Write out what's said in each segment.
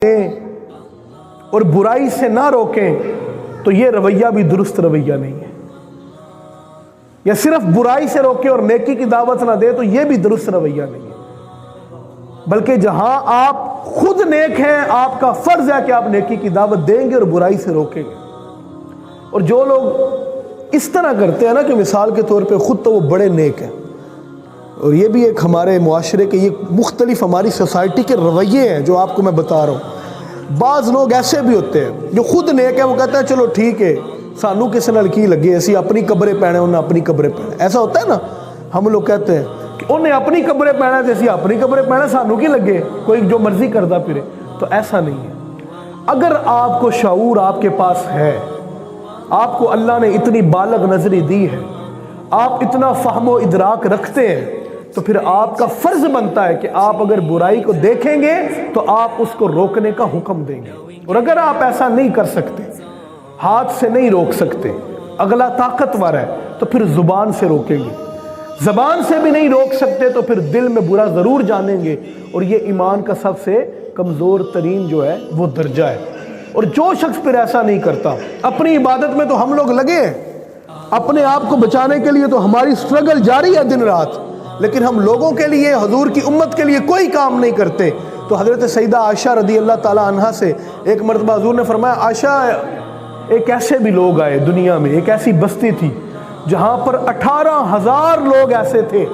اور برائی سے نہ روکیں تو یہ رویہ بھی درست رویہ نہیں ہے. یا صرف برائی سے روکیں اور نیکی کی دعوت نہ دیں تو یہ بھی درست رویہ نہیں ہے. بلکہ جہاں آپ خود نیک ہیں آپ کا فرض ہے کہ آپ نیکی کی دعوت دیں گے اور برائی سے روکیں گے. اور جو لوگ اس طرح کرتے ہیں نا کہ مثال کے طور پہ خود تو وہ بڑے نیک ہیں، اور یہ بھی ایک ہمارے معاشرے کے، یہ مختلف ہماری سوسائٹی کے رویے ہیں جو آپ کو میں بتا رہا ہوں. بعض لوگ ایسے بھی ہوتے ہیں جو خود نیک ہیں، وہ کہتے ہیں چلو ٹھیک ہے سانو کس نال کی لگے، اسی اپنی قبریں پہنے انہیں اپنی قبریں پہنے. ایسا ہوتا ہے نا، ہم لوگ کہتے ہیں کہ انہیں اپنی قبریں پہنا تھے اسی اپنی قبریں پہنا، سانو کی لگے کوئی جو مرضی کرتا پھرے. تو ایسا نہیں ہے. اگر آپ کو شعور آپ کے پاس ہے، آپ کو اللہ نے اتنی بالغ نظری دی ہے، آپ اتنا فہم و ادراک رکھتے ہیں، تو پھر آپ کا فرض بنتا ہے کہ آپ اگر برائی کو دیکھیں گے تو آپ اس کو روکنے کا حکم دیں گے. اور اگر آپ ایسا نہیں کر سکتے، ہاتھ سے نہیں روک سکتے، اگلا طاقتور ہے تو پھر زبان سے روکیں گے. زبان سے بھی نہیں روک سکتے تو پھر دل میں برا ضرور جانیں گے، اور یہ ایمان کا سب سے کمزور ترین جو ہے وہ درجہ ہے. اور جو شخص پھر ایسا نہیں کرتا، اپنی عبادت میں تو ہم لوگ لگے ہیں، اپنے آپ کو بچانے کے لیے تو ہماری سٹرگل جاری ہے دن رات، لیکن ہم لوگوں کے لیے، حضور کی امت کے لیے کوئی کام نہیں کرتے. تو حضرت سیدہ عائشہ رضی اللہ تعالی عنہا سے ایک مرتبہ حضور نے فرمایا، عائشہ ایک ایسے بھی لوگ آئے دنیا میں، ایک ایسی بستی تھی جہاں پر 18,000 لوگ ایسے تھے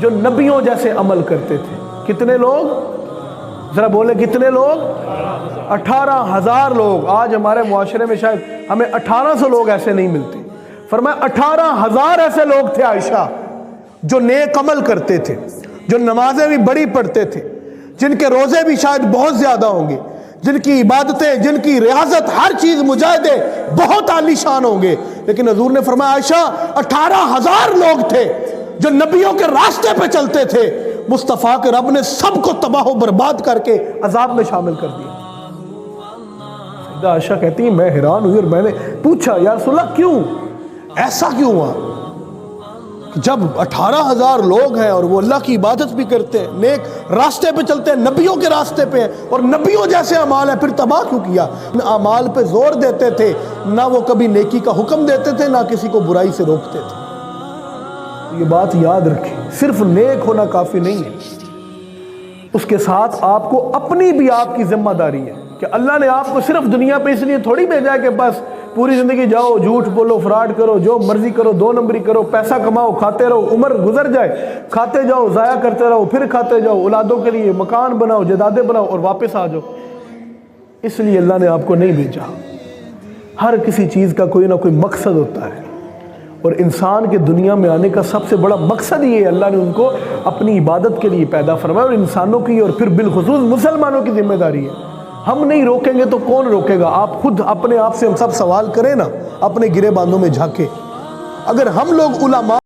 جو نبیوں جیسے عمل کرتے تھے. کتنے لوگ؟ ذرا بولے کتنے لوگ؟ 18,000 لوگ. آج ہمارے معاشرے میں شاید ہمیں 1800 لوگ ایسے نہیں ملتے. فرمایا 18,000 ایسے لوگ تھے عائشہ جو نیک عمل کرتے تھے، جو نمازیں بھی بڑی پڑھتے تھے، جن کے روزے بھی شاید بہت زیادہ ہوں گے، جن کی عبادتیں، جن کی ریاضت، ہر چیز مجاہدے بہت عالی شان ہوں گے. لیکن حضور نے فرمایا عائشہ 18,000 لوگ تھے جو نبیوں کے راستے پہ چلتے تھے، مصطفیٰ کے رب نے سب کو تباہ و برباد کر کے عذاب میں شامل کر دیا. سیدہ عائشہ کہتی ہیں میں حیران ہوئی اور میں نے پوچھا یا رسول اللہ کیوں ایسا کیوں ہوا؟ جب 18,000 لوگ ہیں اور وہ اللہ کی عبادت بھی کرتے ہیں، نیک راستے پہ چلتے ہیں، نبیوں کے راستے پہ ہیں اور نبیوں جیسے اعمال ہیں، پھر تباہ کیوں کیا؟ نہ اعمال پہ زور دیتے تھے، نہ وہ کبھی نیکی کا حکم دیتے تھے، نہ کسی کو برائی سے روکتے تھے. یہ بات یاد رکھیں، صرف نیک ہونا کافی نہیں ہے، اس کے ساتھ آپ کو اپنی بھی آپ کی ذمہ داری ہے کہ اللہ نے آپ کو صرف دنیا پہ اس لیے تھوڑی بھیجا ہے کہ بس پوری زندگی جاؤ، جھوٹ بولو، فراڈ کرو، جو مرضی کرو، 2 نمبری کرو، پیسہ کماؤ، کھاتے رہو، عمر گزر جائے، کھاتے جاؤ، ضائع کرتے رہو، پھر کھاتے جاؤ، اولادوں کے لیے مکان بناؤ، جائیدادیں بناؤ اور واپس آ جاؤ. اس لیے اللہ نے آپ کو نہیں بھیجا. ہر کسی چیز کا کوئی نہ کوئی مقصد ہوتا ہے، اور انسان کے دنیا میں آنے کا سب سے بڑا مقصد یہ ہے، اللہ نے ان کو اپنی عبادت کے لیے پیدا فرمایا، اور انسانوں کی اور پھر بالخصوص مسلمانوں کی ذمہ داری ہے. ہم نہیں روکیں گے تو کون روکے گا؟ آپ خود اپنے آپ سے ہم سب سوال کریں نا، اپنے گرے باندھوں میں جھانکے. اگر ہم لوگ علماء